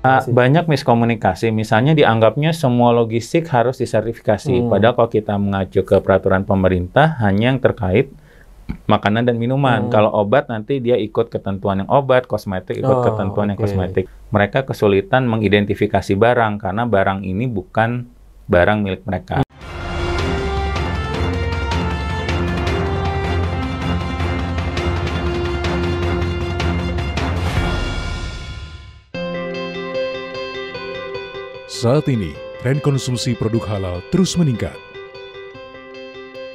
Banyak miskomunikasi, misalnya dianggapnya semua logistik harus disertifikasi. Padahal kalau kita mengacu ke peraturan pemerintah, hanya yang terkait makanan dan minuman. Kalau obat nanti dia ikut ketentuan yang obat, kosmetik ikut ketentuan yang kosmetik. Mereka kesulitan mengidentifikasi barang karena barang ini bukan barang milik mereka. Saat ini, tren konsumsi produk halal terus meningkat.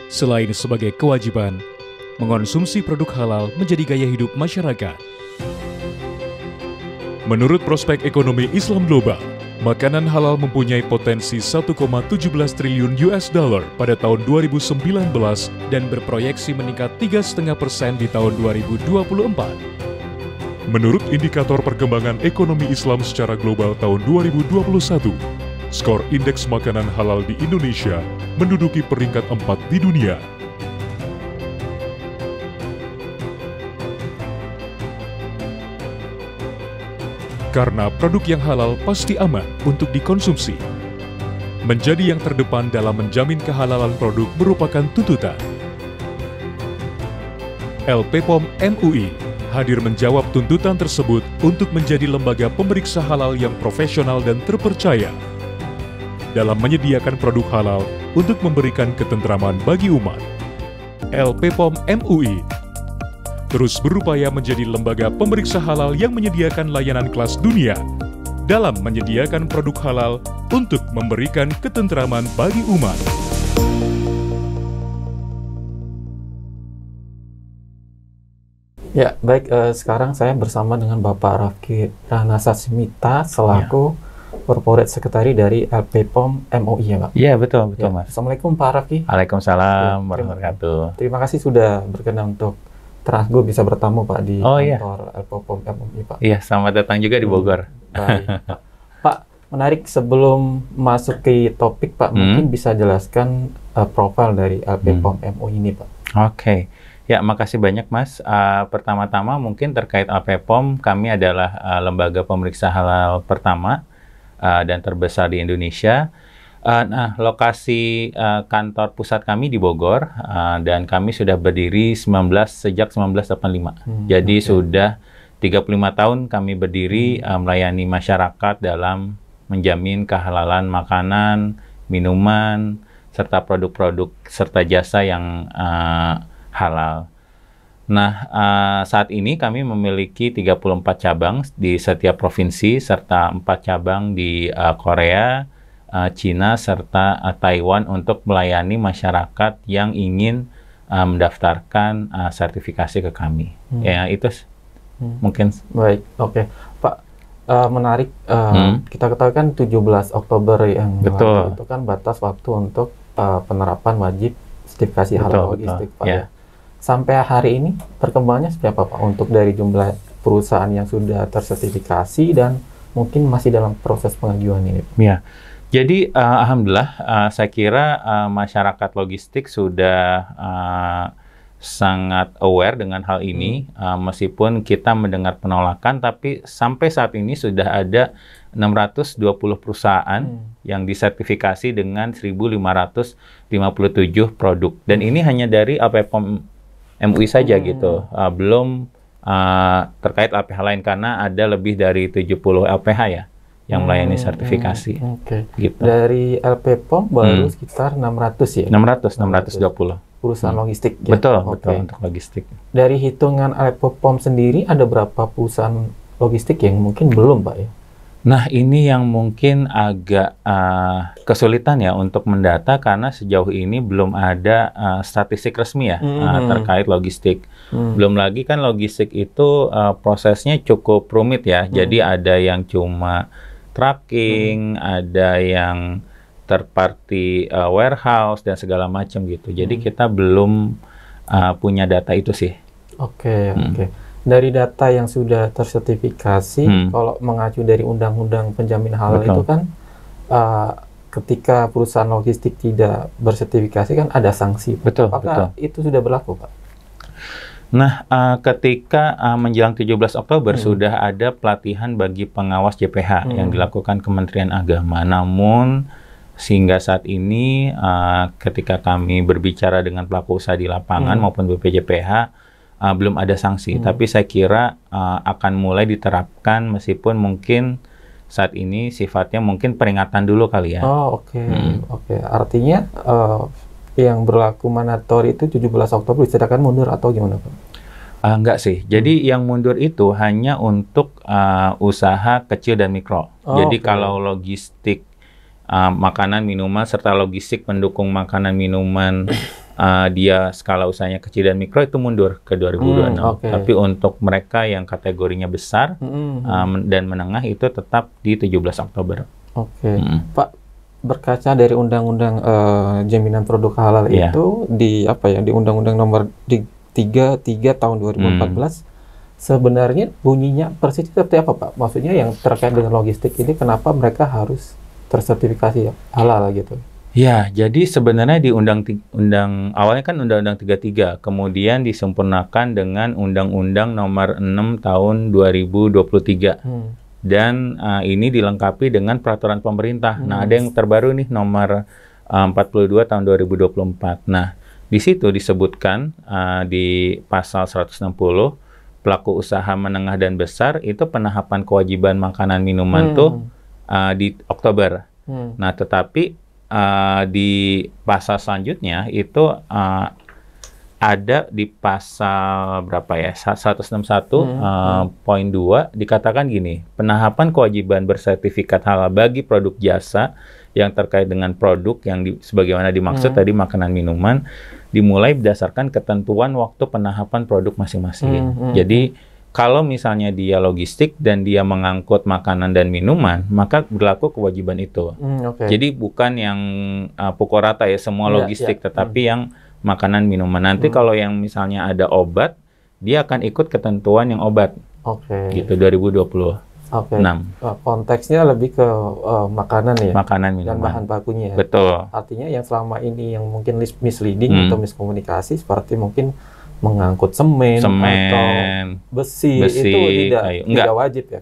Selain sebagai kewajiban, mengonsumsi produk halal menjadi gaya hidup masyarakat. Menurut prospek ekonomi Islam global, makanan halal mempunyai potensi 1,17 triliun US dollar pada tahun 2019 dan berproyeksi meningkat 3,5% di tahun 2024. Menurut indikator perkembangan ekonomi Islam secara global tahun 2021, skor indeks makanan halal di Indonesia menduduki peringkat 4 di dunia. Karena produk yang halal pasti aman untuk dikonsumsi. Menjadi yang terdepan dalam menjamin kehalalan produk merupakan tuntutan. LP POM MUI hadir menjawab tuntutan tersebut untuk menjadi lembaga pemeriksa halal yang profesional dan terpercaya dalam menyediakan produk halal untuk memberikan ketentraman bagi umat. LP POM MUI terus berupaya menjadi lembaga pemeriksa halal yang menyediakan layanan kelas dunia dalam menyediakan produk halal untuk memberikan ketentraman bagi umat. Ya, baik. Sekarang saya bersama dengan Bapak Rafki Ranasasmita selaku Corporate Secretary dari LP POM MUI ya, Pak? Iya, betul, Mas. Assalamualaikum Pak Rafki. Waalaikumsalam warahmatullahi wabarakatuh. Terima kasih sudah berkenan untuk Transgo bisa bertamu Pak di kantor LP POM MUI, Pak. Iya, selamat datang juga di Bogor. Baik, Pak. Pak, menarik sebelum masuk ke topik, Pak, mungkin bisa jelaskan profil dari LP POM MUI ini, Pak. Oke. Ya, makasih banyak, Mas. Pertama-tama mungkin terkait LP POM, kami adalah lembaga pemeriksa halal pertama dan terbesar di Indonesia. Nah, lokasi kantor pusat kami di Bogor dan kami sudah berdiri sejak 1985. Jadi sudah 35 tahun kami berdiri melayani masyarakat dalam menjamin kehalalan makanan, minuman, serta produk-produk serta jasa yang halal. Nah, saat ini kami memiliki 34 cabang di setiap provinsi, serta 4 cabang di Korea, Cina, serta Taiwan untuk melayani masyarakat yang ingin mendaftarkan sertifikasi ke kami. Ya, itu mungkin. Baik, oke. Pak, menarik, kita ketahui kan 17 Oktober yang lalu itu kan batas waktu untuk penerapan wajib sertifikasi halal logistik, Pak. Ya. Sampai hari ini perkembangannya seperti apa, Pak, untuk dari jumlah perusahaan yang sudah tersertifikasi dan mungkin masih dalam proses pengajuan ini, Pak? Ya, jadi alhamdulillah saya kira masyarakat logistik sudah sangat aware dengan hal ini, meskipun kita mendengar penolakan, tapi sampai saat ini sudah ada 620 perusahaan yang disertifikasi dengan 1.557 produk. Dan ini hanya dari LP POM MUI saja gitu, belum terkait LPH lain karena ada lebih dari 70 LPH ya yang melayani sertifikasi. Gitu. Dari LP POM baru sekitar 600 ya? 620 perusahaan logistik ya? Betul, betul untuk logistik. Dari hitungan LP POM sendiri ada berapa perusahaan logistik yang mungkin belum, Pak, ya? Nah, ini yang mungkin agak kesulitan ya untuk mendata karena sejauh ini belum ada statistik resmi ya terkait logistik. Belum lagi kan logistik itu prosesnya cukup rumit ya. Jadi ada yang cuma tracking, ada yang third party warehouse dan segala macam gitu. Jadi kita belum punya data itu sih. Oke. Dari data yang sudah tersertifikasi, kalau mengacu dari Undang-Undang Penjamin Halal itu kan ketika perusahaan logistik tidak bersertifikasi kan ada sanksi. Apakah itu sudah berlaku, Pak? Nah, ketika menjelang 17 Oktober sudah ada pelatihan bagi pengawas JPH yang dilakukan Kementerian Agama. Namun sehingga saat ini ketika kami berbicara dengan pelaku usaha di lapangan maupun BPJPH belum ada sanksi. Tapi saya kira akan mulai diterapkan meskipun mungkin saat ini sifatnya mungkin peringatan dulu kali ya. Oh, oke. Oke. Artinya yang berlaku mandatori itu 17 Oktober silakan mundur atau gimana, Pak? Enggak sih. Jadi yang mundur itu hanya untuk usaha kecil dan mikro. Jadi kalau logistik makanan, minuman, serta logistik pendukung makanan, minuman, dia skala usahanya kecil dan mikro itu mundur ke 2026. Tapi untuk mereka yang kategorinya besar dan menengah itu tetap di 17 Oktober. Pak, berkaca dari Undang-Undang Jaminan Produk Halal itu di Undang-Undang Nomor 33 tahun 2014 sebenarnya bunyinya persis seperti apa, Pak? Maksudnya yang terkait dengan logistik ini kenapa mereka harus tersertifikasi halal gitu? Ya, jadi sebenarnya di awalnya kan Undang-Undang 33, kemudian disempurnakan dengan Undang-Undang Nomor 6 tahun 2023. Dan ini dilengkapi dengan peraturan pemerintah. Nah, ada yang terbaru nih Nomor 42 tahun 2024. Nah, di situ disebutkan di pasal 160 pelaku usaha menengah dan besar itu penahapan kewajiban makanan minuman tuh di Oktober. Nah, tetapi di pasal selanjutnya itu ada di pasal berapa ya? 161 poin 2 dikatakan gini, penahapan kewajiban bersertifikat halal bagi produk jasa yang terkait dengan produk yang sebagaimana dimaksud tadi makanan minuman dimulai berdasarkan ketentuan waktu penahapan produk masing-masing. Jadi kalau misalnya dia logistik dan dia mengangkut makanan dan minuman, maka berlaku kewajiban itu. Jadi bukan yang pukul rata ya semua logistik, tetapi yang makanan minuman. Nanti kalau yang misalnya ada obat, dia akan ikut ketentuan yang obat. Gitu 2020. Konteksnya lebih ke makanan ya. Makanan minuman. Dan bahan bakunya. Betul. Artinya yang selama ini yang mungkin misleading atau miskomunikasi seperti mungkin mengangkut semen atau besi itu tidak wajib ya?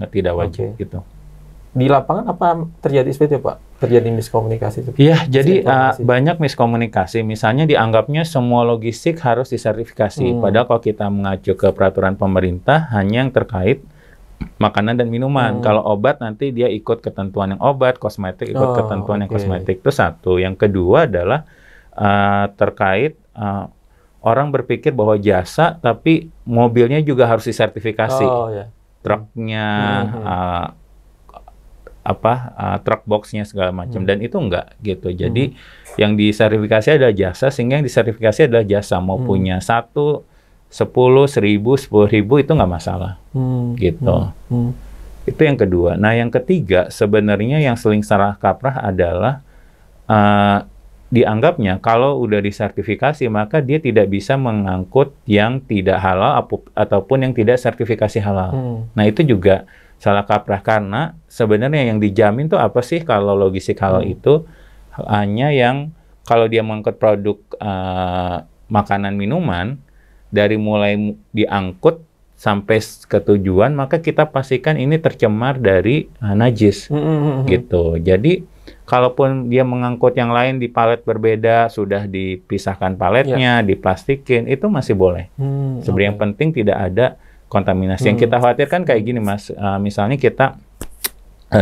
Tidak wajib gitu. Di lapangan apa terjadi seperti itu, Pak? Terjadi miskomunikasi? Iya, jadi banyak miskomunikasi. Misalnya dianggapnya semua logistik harus disertifikasi. Padahal kalau kita mengacu ke peraturan pemerintah, hanya yang terkait makanan dan minuman. Kalau obat nanti dia ikut ketentuan yang obat, kosmetik ikut ketentuan yang kosmetik. Itu satu. Yang kedua adalah terkait orang berpikir bahwa jasa, tapi mobilnya juga harus disertifikasi. Truknya, truck box-nya segala macam. Dan itu enggak gitu. Jadi yang disertifikasi adalah jasa, sehingga yang disertifikasi adalah jasa. Mau punya 1, 10, 1000, 10.000 itu nggak masalah. Gitu. Itu yang kedua. Nah, yang ketiga sebenarnya yang sering salah kaprah adalah dianggapnya kalau udah disertifikasi maka dia tidak bisa mengangkut yang tidak halal ataupun yang tidak sertifikasi halal. Nah, itu juga salah kaprah karena sebenarnya yang dijamin tuh apa sih kalau logistik halal itu hanya yang kalau dia mengangkut produk makanan minuman dari mulai diangkut sampai ke tujuan maka kita pastikan ini tercemar dari najis gitu. Jadi kalaupun dia mengangkut yang lain di palet berbeda, sudah dipisahkan paletnya, diplastikin, itu masih boleh. Sebenarnya yang penting tidak ada kontaminasi. Yang kita khawatirkan kayak gini, Mas. Misalnya kita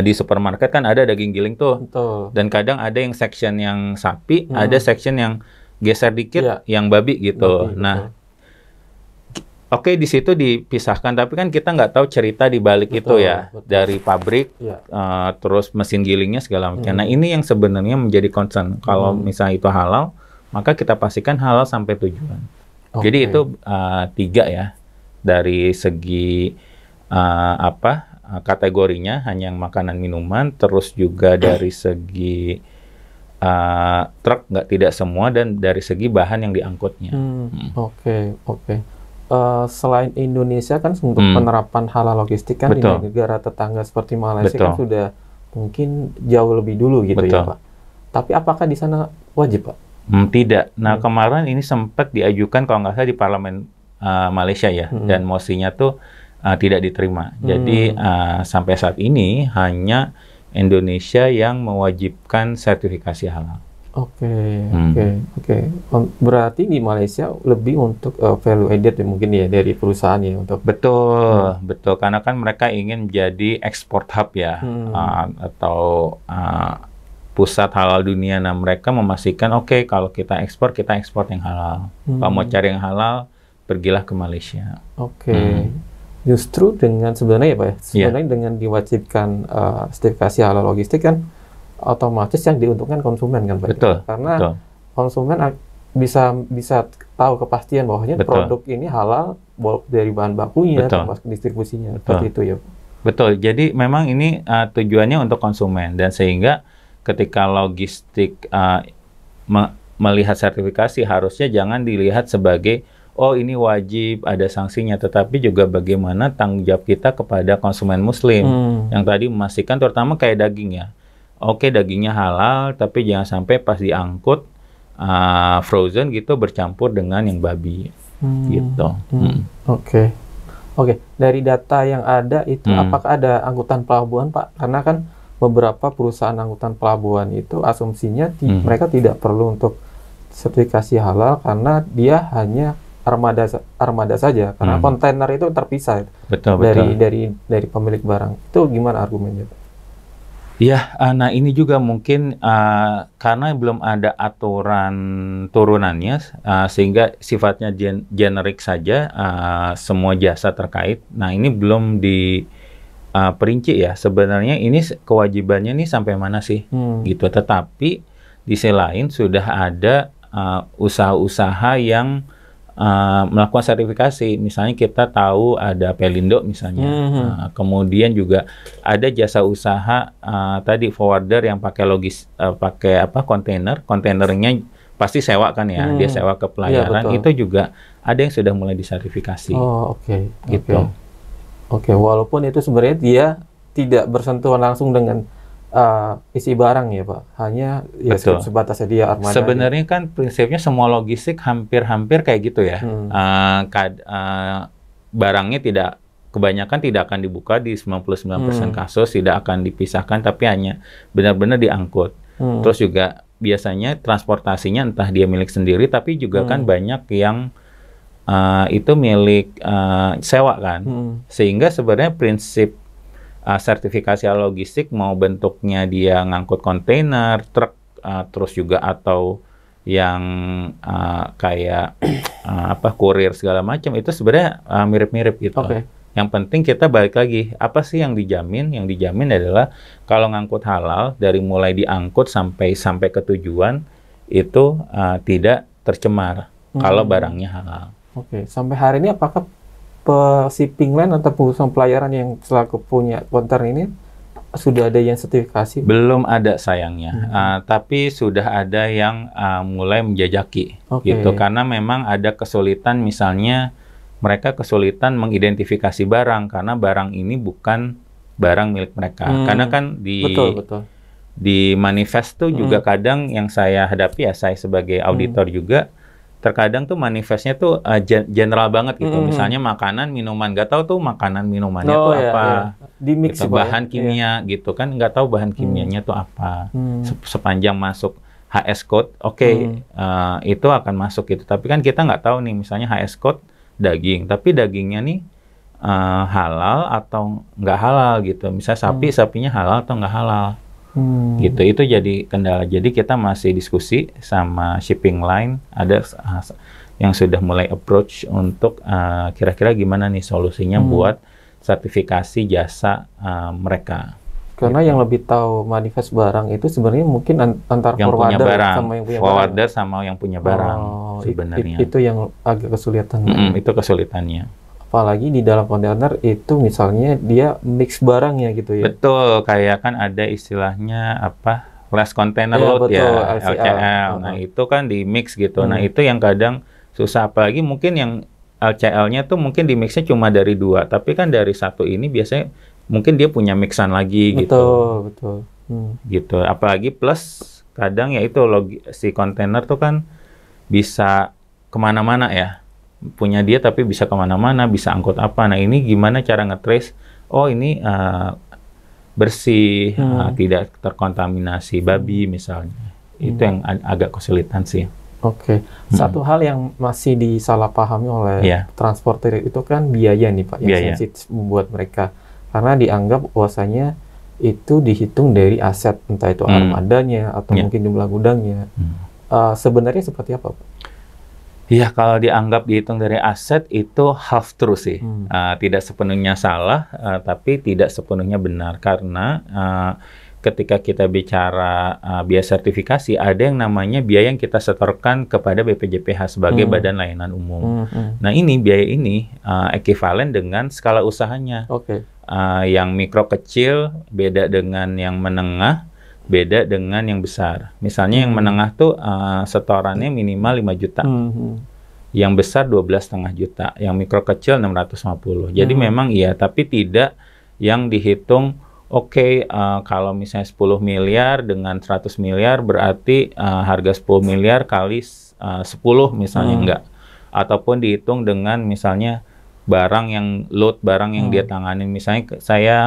di supermarket kan ada daging giling tuh. Dan kadang ada yang section yang sapi, ada section yang geser dikit, yang babi gitu. Oke, di situ dipisahkan, tapi kan kita nggak tahu cerita di balik itu ya, dari pabrik, terus mesin gilingnya segala macam. Nah, ini yang sebenarnya menjadi concern. Kalau misalnya itu halal, maka kita pastikan halal sampai tujuan. Jadi itu 3 ya, dari segi kategorinya hanya yang makanan minuman, terus juga dari segi truk tidak semua, dan dari segi bahan yang diangkutnya. Selain Indonesia kan untuk penerapan halal logistik kan di negara tetangga seperti Malaysia kan sudah mungkin jauh lebih dulu gitu ya, Pak. Tapi apakah di sana wajib, Pak? Tidak. Nah, kemarin ini sempat diajukan kalau nggak salah di Parlemen Malaysia ya, dan mosinya tuh tidak diterima. Jadi sampai saat ini hanya Indonesia yang mewajibkan sertifikasi halal. Oke. Berarti di Malaysia lebih untuk value added ya, mungkin ya dari perusahaan ya untuk. Betul. Karena kan mereka ingin menjadi export hub ya, atau pusat halal dunia. Nah, mereka memastikan kalau kita ekspor yang halal. Kalau mau cari yang halal, pergilah ke Malaysia. Justru dengan sebenarnya ya Pak ya, sebenarnya dengan diwajibkan sertifikasi halal logistik kan otomatis yang diuntungkan konsumen kan Pak. Betul. Karena konsumen bisa tahu kepastian bahwanya produk ini halal dari bahan bakunya, termasuk distribusinya. Seperti itu ya. Betul. Jadi memang ini tujuannya untuk konsumen, dan sehingga ketika logistik melihat sertifikasi harusnya jangan dilihat sebagai ini wajib, ada sanksinya, tetapi juga bagaimana tanggung jawab kita kepada konsumen muslim yang tadi memastikan, terutama kayak daging ya. Dagingnya halal, tapi jangan sampai pas diangkut frozen gitu bercampur dengan yang babi gitu. Oke. Dari data yang ada itu apakah ada angkutan pelabuhan Pak? Karena kan beberapa perusahaan angkutan pelabuhan itu asumsinya mereka tidak perlu untuk sertifikasi halal karena dia hanya armada saja, karena kontainer itu terpisah dari pemilik barang. Itu gimana argumennya? Ya, nah ini juga mungkin karena belum ada aturan turunannya, sehingga sifatnya generik saja, semua jasa terkait. Nah, ini belum diperinci ya. Sebenarnya ini kewajibannya nih sampai mana sih, gitu. Tetapi di sisi lain sudah ada usaha-usaha yang melakukan sertifikasi. Misalnya kita tahu ada Pelindo misalnya, kemudian juga ada jasa usaha tadi forwarder yang pakai kontainernya pasti sewa kan ya, dia sewa ke pelayaran, itu juga ada yang sudah mulai disertifikasi. Gitu. Walaupun itu sebenarnya dia tidak bersentuhan langsung dengan isi barang ya Pak, hanya ya sebatas dia armada. Sebenarnya kan prinsipnya semua logistik hampir kayak gitu ya. Barangnya kebanyakan tidak akan dibuka di 99% kasus, tidak akan dipisahkan, tapi hanya benar-benar diangkut. Terus juga biasanya transportasinya entah dia milik sendiri, tapi juga kan banyak yang itu milik sewa kan. Sehingga sebenarnya prinsip sertifikasi logistik mau bentuknya dia ngangkut kontainer, truk, terus juga atau yang kayak kurir segala macam, itu sebenarnya mirip-mirip gitu. Yang penting kita balik lagi, apa sih yang dijamin? Yang dijamin adalah kalau ngangkut halal, dari mulai diangkut sampai ke tujuan itu tidak tercemar kalau barangnya halal. Sampai hari ini apakah shipping line atau perusahaan pelayaran yang selaku punya kontainer ini sudah ada yang sertifikasi? Belum ada sayangnya, tapi sudah ada yang mulai menjajaki gitu, karena memang ada kesulitan, misalnya mereka kesulitan mengidentifikasi barang karena barang ini bukan barang milik mereka. Karena kan di manifest tuh juga kadang yang saya hadapi ya, saya sebagai auditor juga, terkadang tuh manifestnya tuh general banget gitu. Misalnya makanan, minuman, nggak tahu tuh makanan minumannya tuh apa, di mix gitu, bahan kimia gitu kan, nggak tahu bahan kimianya tuh apa. Sepanjang masuk HS code, itu akan masuk gitu. Tapi kan kita nggak tahu nih, misalnya HS code daging, tapi dagingnya nih halal atau nggak halal gitu. Misalnya sapinya halal atau nggak halal. Gitu, itu jadi kendala. Jadi kita masih diskusi sama shipping line, ada yang sudah mulai approach untuk kira-kira gimana nih solusinya buat sertifikasi jasa mereka. Karena yang lebih tahu manifest barang itu sebenarnya mungkin antar yang forwarder punya barang, sama yang punya forwarder barang. Sama yang punya barang sebenarnya. Itu yang agak kesulitan. Itu kesulitannya. Apalagi di dalam kontainer itu misalnya dia mix barangnya gitu ya. Betul, kayak kan ada istilahnya last container load ya, LCL. Nah, itu kan di mix gitu. Nah, itu yang kadang susah, apalagi mungkin yang LCL-nya tuh mungkin di mixnya cuma dari 2, tapi kan dari 1 ini biasanya mungkin dia punya mixan lagi gitu. Betul. Gitu. Apalagi plus kadang ya itu si kontainer tuh kan bisa kemana-mana ya. punya dia tapi bisa kemana-mana, bisa angkut apa. Nah ini gimana cara nge-trace? Oh ini bersih, tidak terkontaminasi babi misalnya. Itu yang agak kesulitan sih. Oke. Satu hal yang masih disalahpahami oleh transporter itu kan biaya nih Pak, yang sensitif membuat mereka. Karena dianggap bahwasanya itu dihitung dari aset, entah itu armadanya atau mungkin jumlah gudangnya. Sebenarnya seperti apa Pak? Iya, kalau dianggap dihitung dari aset itu half true sih. Tidak sepenuhnya salah, tapi tidak sepenuhnya benar. Karena ketika kita bicara biaya sertifikasi, ada yang namanya biaya yang kita setorkan kepada BPJPH sebagai Badan Layanan Umum. Nah ini biaya ini ekivalen dengan skala usahanya. Yang mikro kecil beda dengan yang menengah, beda dengan yang besar. Misalnya yang menengah tuh setorannya minimal 5 juta. Yang besar 12,5 juta. Yang mikro kecil 650. Jadi memang iya, tapi tidak yang dihitung kalau misalnya 10 miliar dengan 100 miliar berarti harga 10 miliar kali 10 misalnya enggak. Ataupun dihitung dengan misalnya barang yang dia tanganin. Misalnya saya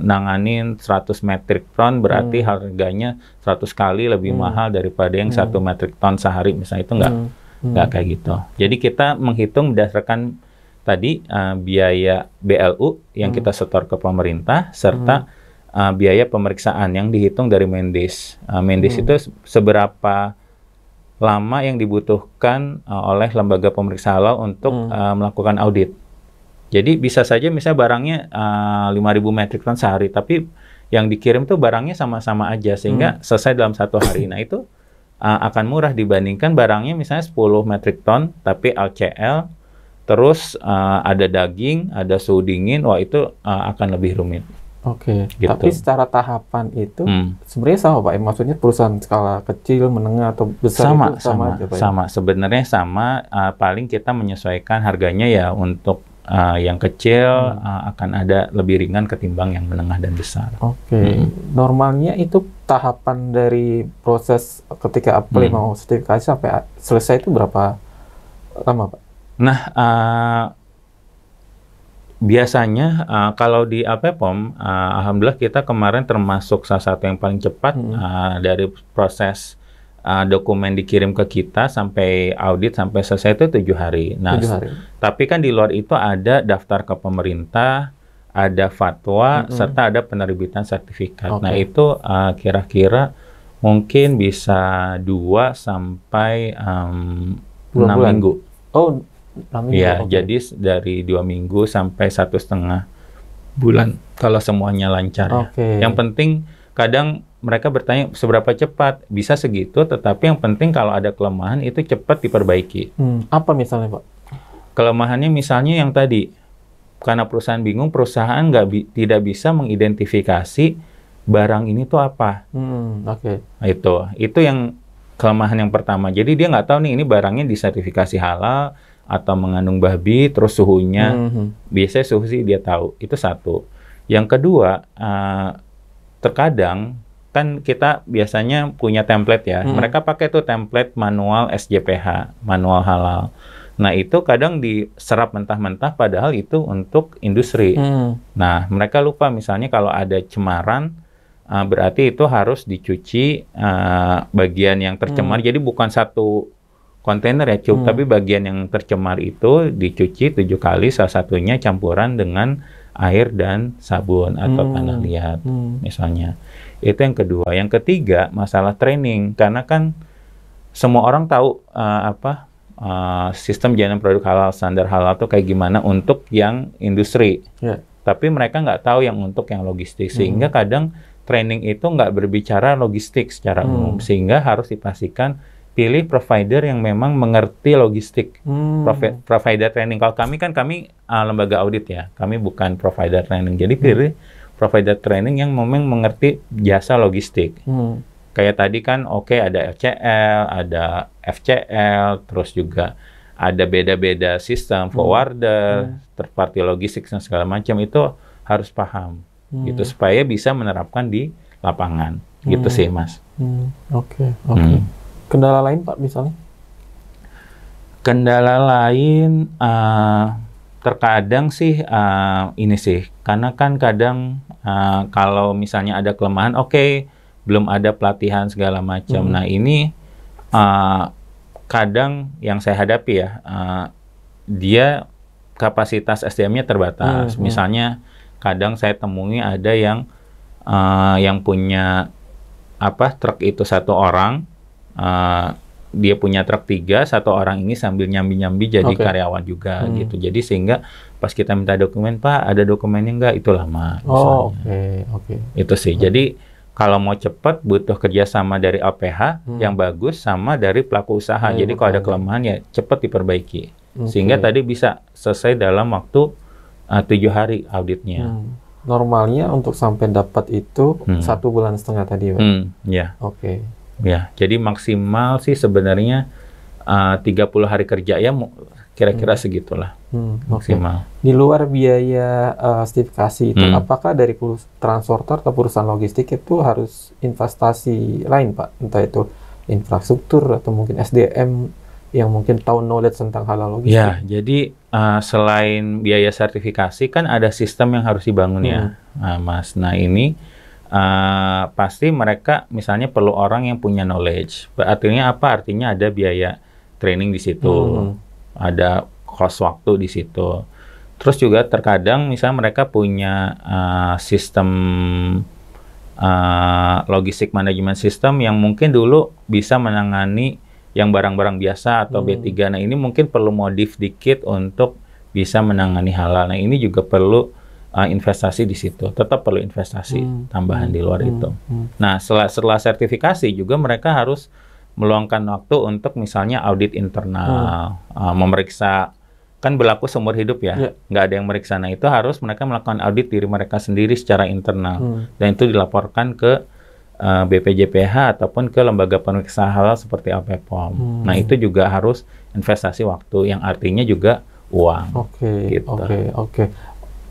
nanganin 100 metric ton berarti harganya 100 kali lebih mahal daripada yang 1 metric ton sehari misalnya. Itu enggak kayak gitu. Jadi kita menghitung berdasarkan tadi biaya BLU yang kita setor ke pemerintah serta biaya pemeriksaan yang dihitung dari Mendes. Mendes itu seberapa lama yang dibutuhkan oleh lembaga pemeriksa halal untuk melakukan audit. Jadi bisa saja misalnya barangnya 5.000 metric ton sehari, tapi yang dikirim tuh barangnya sama-sama aja sehingga selesai dalam 1 hari. Nah itu akan murah dibandingkan barangnya misalnya 10 metric ton tapi LCL, terus ada daging, ada suhu dingin, wah itu akan lebih rumit. Gitu. Tapi secara tahapan itu sebenarnya sama Pak. Maksudnya perusahaan skala kecil, menengah atau besar itu sama aja Pak? Sama, sebenarnya sama. Paling kita menyesuaikan harganya ya untuk yang kecil akan ada lebih ringan ketimbang yang menengah dan besar. Normalnya itu tahapan dari proses ketika apply mau sertifikasi sampai selesai itu berapa lama Pak? Nah, biasanya kalau di APPOM, alhamdulillah kita kemarin termasuk salah satu yang paling cepat dari proses dokumen dikirim ke kita sampai audit sampai selesai itu 7 hari. Nah, 7 hari. Tapi kan di luar itu ada daftar ke pemerintah, ada fatwa, serta ada penerbitan sertifikat. Nah, itu kira-kira mungkin bisa 2 sampai 6 minggu. Ya, jadi dari 2 minggu sampai 1,5 bulan kalau semuanya lancar. Yang penting kadang mereka bertanya seberapa cepat, bisa segitu, tetapi yang penting kalau ada kelemahan itu cepat diperbaiki. Apa misalnya Pak? Kelemahannya misalnya yang tadi, karena perusahaan bingung, perusahaan tidak bisa mengidentifikasi barang ini tuh apa. Nah, itu yang kelemahan yang pertama. Jadi dia nggak tahu nih ini barangnya disertifikasi halal atau mengandung babi, terus suhunya, biasanya suhu sih dia tahu, itu satu. Yang kedua, terkadang kan kita biasanya punya template ya, mereka pakai tuh template manual SJPH, manual halal. Nah itu kadang diserap mentah-mentah padahal itu untuk industri. Nah mereka lupa misalnya kalau ada cemaran, berarti itu harus dicuci bagian yang tercemar, jadi bukan satu kontainer ya cukup, tapi bagian yang tercemar itu dicuci 7 kali, salah satunya campuran dengan air dan sabun atau tanah liat misalnya. Itu yang kedua. Yang ketiga, masalah training, karena kan semua orang tahu sistem jaminan produk halal, standar halal itu kayak gimana untuk yang industri. Tapi mereka nggak tahu yang untuk yang logistik, sehingga kadang training itu nggak berbicara logistik secara umum, sehingga harus dipastikan pilih provider yang memang mengerti logistik. Provider training. Kalau kami lembaga audit ya, kami bukan provider training. Jadi pilih provider training yang memang mengerti jasa logistik. Kayak tadi kan ada LCL, ada FCL, terus juga ada beda-beda sistem, forwarder, third party logistik dan segala macam, itu harus paham. Gitu supaya bisa menerapkan di lapangan. Gitu sih, Mas. Kendala lain Pak misalnya? Kendala lain terkadang sih ini sih, karena kan kadang kalau misalnya ada kelemahan, oke, belum ada pelatihan segala macam. Nah ini kadang yang saya hadapi ya, dia kapasitas SDM-nya terbatas. Misalnya kadang saya temui ada yang punya truk itu satu orang, dia punya truk 3, satu orang ini sambil nyambi-nyambi jadi karyawan juga gitu. Jadi sehingga pas kita minta dokumen, Pak, ada dokumennya nggak? Itu lama. Itu sih. Jadi kalau mau cepat butuh kerjasama dari OPH yang bagus sama dari pelaku usaha. Jadi kalau ada kelemahan ya cepat diperbaiki. Sehingga tadi bisa selesai dalam waktu 7 hari auditnya. Normalnya untuk sampai dapat itu 1,5 bulan tadi, Pak? Ya. Oke. Ya, jadi maksimal sih sebenarnya 30 hari kerja ya, kira-kira segitulah maksimal. Di luar biaya sertifikasi itu, apakah dari transporter atau perusahaan logistik itu harus investasi lain, Pak? Entah itu infrastruktur atau mungkin SDM yang mungkin tahu knowledge tentang halal logistik. Ya, jadi selain biaya sertifikasi kan ada sistem yang harus dibangun ya, Mas. Nah ini pasti mereka misalnya perlu orang yang punya knowledge. Artinya apa? Artinya ada biaya training di situ, ada cost waktu di situ. Terus juga terkadang misalnya mereka punya sistem logistik manajemen sistem yang mungkin dulu bisa menangani yang barang-barang biasa atau B3. Nah ini mungkin perlu modif dikit untuk bisa menangani halal. Nah ini juga perlu investasi di situ, tetap perlu investasi tambahan di luar itu. Nah, setelah sertifikasi juga mereka harus meluangkan waktu untuk misalnya audit internal, memeriksa, kan berlaku seumur hidup ya, nggak ada yang meriksa. Nah, itu harus mereka melakukan audit diri mereka sendiri secara internal, dan itu dilaporkan ke BPJPH ataupun ke lembaga pemeriksa halal seperti APPOM. Nah, itu juga harus investasi waktu, yang artinya juga uang. Oke.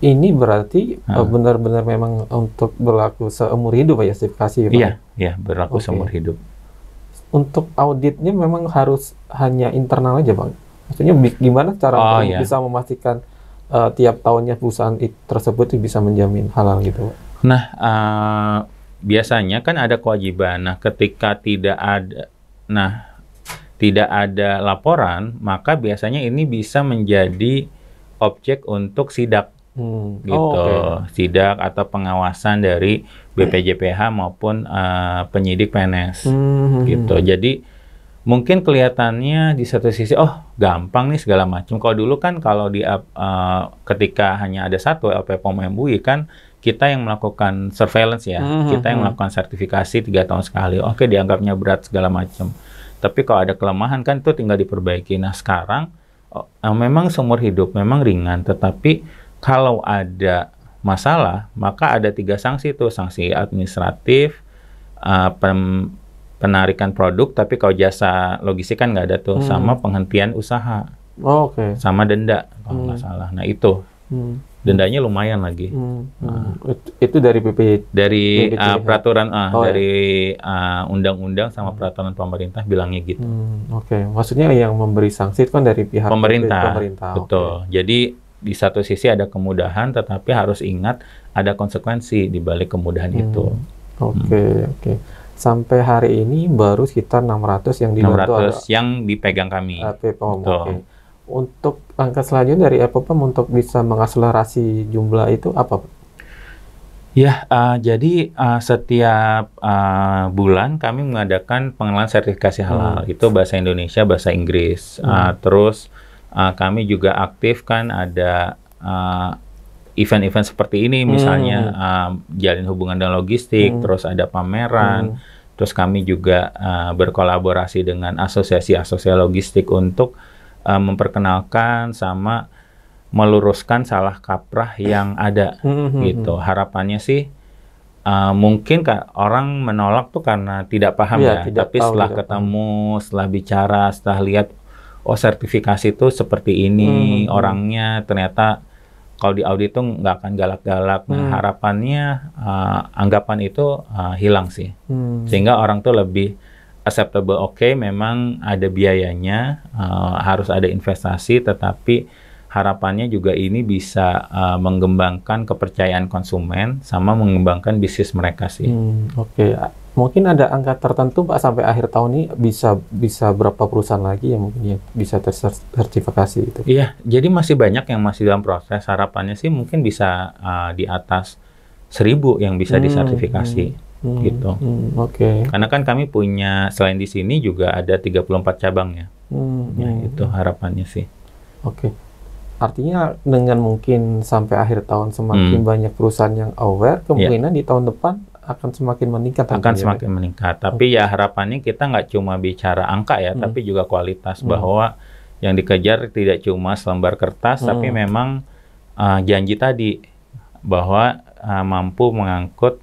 Ini berarti benar-benar memang untuk berlaku seumur hidup ya sertifikasi, Pak? Iya, berlaku seumur hidup. Untuk auditnya memang harus hanya internal aja, Bang? Maksudnya gimana cara bisa memastikan tiap tahunnya perusahaan tersebut bisa menjamin halal gitu, Pak? Nah, biasanya kan ada kewajiban. Nah, ketika tidak ada laporan, maka biasanya ini bisa menjadi objek untuk sidak. Sidak atau pengawasan dari BPJPH maupun penyidik PNS gitu. Jadi mungkin kelihatannya di satu sisi gampang nih segala macam. Kalau dulu kan kalau ketika hanya ada satu LPPOM MUI kan kita yang melakukan surveillance ya, kita yang melakukan sertifikasi 3 tahun sekali. Oke, dianggapnya berat segala macam. Tapi kalau ada kelemahan kan itu tinggal diperbaiki. Nah sekarang memang seumur hidup, memang ringan, tetapi kalau ada masalah, maka ada 3 sanksi itu. Sanksi administratif, penarikan produk, tapi kalau jasa logistik kan nggak ada tuh, sama penghentian usaha, sama denda kalau nggak salah. Nah itu, dendanya lumayan lagi. Itu dari dari peraturan, dari undang-undang sama peraturan pemerintah bilangnya gitu. Maksudnya yang memberi sanksi itu kan dari pihak pemerintah. Betul. Jadi di satu sisi ada kemudahan, tetapi harus ingat ada konsekuensi di balik kemudahan itu. Oke. Sampai hari ini baru sekitar 600 yang dibantu 600 yang dipegang kami. Untuk langkah selanjutnya dari APPOM untuk bisa mengakselerasi jumlah itu apa? Ya, jadi setiap bulan kami mengadakan pengenalan sertifikasi halal. Itu bahasa Indonesia, bahasa Inggris. Terus kami juga aktif kan ada event-event seperti ini, misalnya jalin hubungan dan logistik, terus ada pameran, terus kami juga berkolaborasi dengan asosiasi-asosiasi logistik untuk memperkenalkan sama meluruskan salah kaprah yang ada gitu. Harapannya sih mungkin orang menolak tuh karena tidak paham tapi setelah ketemu, setelah bicara, setelah lihat sertifikasi itu seperti ini orangnya, ternyata kalau di audit tuh nggak akan galak-galak. Nah, harapannya anggapan itu hilang sih, sehingga orang tuh lebih acceptable, oke, memang ada biayanya, harus ada investasi, tetapi harapannya juga ini bisa mengembangkan kepercayaan konsumen sama mengembangkan bisnis mereka sih. Oke. Mungkin ada angka tertentu Pak sampai akhir tahun ini bisa berapa perusahaan lagi yang mungkin bisa tersertifikasi itu? Iya, jadi masih banyak yang masih dalam proses. Harapannya sih mungkin bisa di atas 1.000 yang bisa disertifikasi gitu. Oke. Karena kan kami punya selain di sini juga ada 34 cabang ya. Itu harapannya sih. Oke. Artinya dengan mungkin sampai akhir tahun semakin banyak perusahaan yang aware, kemungkinan di tahun depan akan semakin meningkat. Akan semakin meningkat. Tapi ya harapannya kita nggak cuma bicara angka ya, tapi juga kualitas, bahwa yang dikejar tidak cuma selembar kertas, tapi memang janji tadi bahwa mampu mengangkut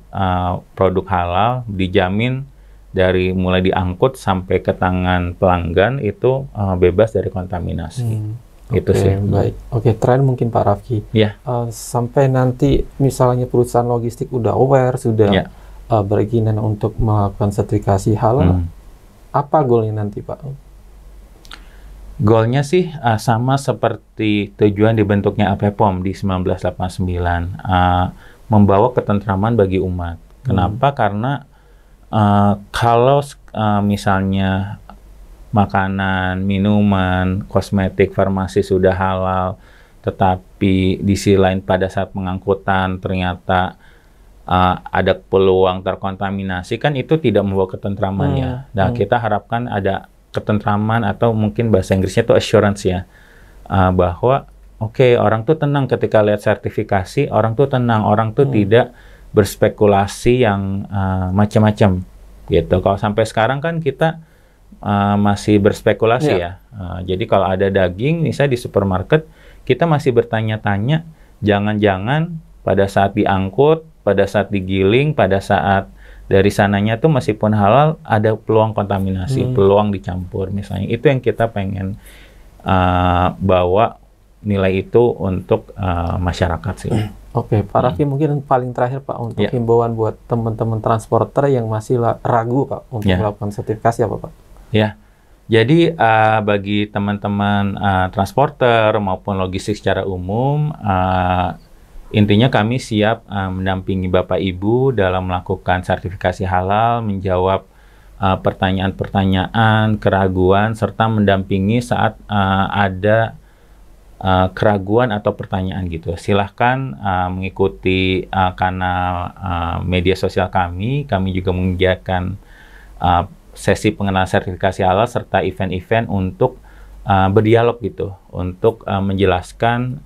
produk halal, dijamin dari mulai diangkut sampai ke tangan pelanggan itu bebas dari kontaminasi. Itu sih. Baik. Oke, terakhir mungkin Pak Rafki. Ya. Sampai nanti misalnya perusahaan logistik udah aware, sudah berkeinginan untuk melakukan sertifikasi halal, apa goalnya nanti Pak? Goalnya sih sama seperti tujuan dibentuknya APEPOM di 1989, membawa ketentraman bagi umat. Kenapa? Karena kalau misalnya makanan, minuman, kosmetik, farmasi sudah halal, tetapi di sisi lain pada saat pengangkutan ternyata ada peluang terkontaminasi, kan itu tidak membawa ketentraman ya. Nah, kita harapkan ada ketentraman, atau mungkin bahasa Inggrisnya itu assurance ya, bahwa orang tuh tenang ketika lihat sertifikasi, orang tuh tenang, orang tuh tidak berspekulasi yang macam-macam gitu. Kalau sampai sekarang kan kita masih berspekulasi ya. Jadi kalau ada daging misalnya di supermarket, kita masih bertanya-tanya, jangan-jangan pada saat diangkut, pada saat digiling, pada saat dari sananya tuh meskipun halal ada peluang kontaminasi, peluang dicampur misalnya. Itu yang kita pengen bawa nilai itu untuk masyarakat sih. Oke, Pak Rafki, mungkin paling terakhir Pak untuk himbauan buat teman-teman transporter yang masih ragu Pak untuk melakukan sertifikasi apa Pak? Ya, jadi bagi teman-teman transporter maupun logistik secara umum, intinya kami siap mendampingi Bapak Ibu dalam melakukan sertifikasi halal, menjawab pertanyaan-pertanyaan, keraguan, serta mendampingi saat ada keraguan atau pertanyaan gitu. Silahkan mengikuti kanal media sosial kami. Kami juga menyediakan sesi pengenalan sertifikasi halal serta event-event untuk berdialog gitu, untuk menjelaskan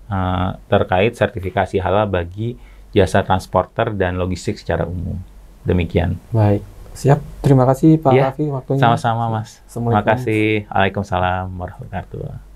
terkait sertifikasi halal bagi jasa transporter dan logistik secara umum. Demikian. Baik, siap. Terima kasih Pak Rafki waktunya. Sama-sama Mas. Terima kasih. Waalaikumsalam warahmatullahi wabarakatuh.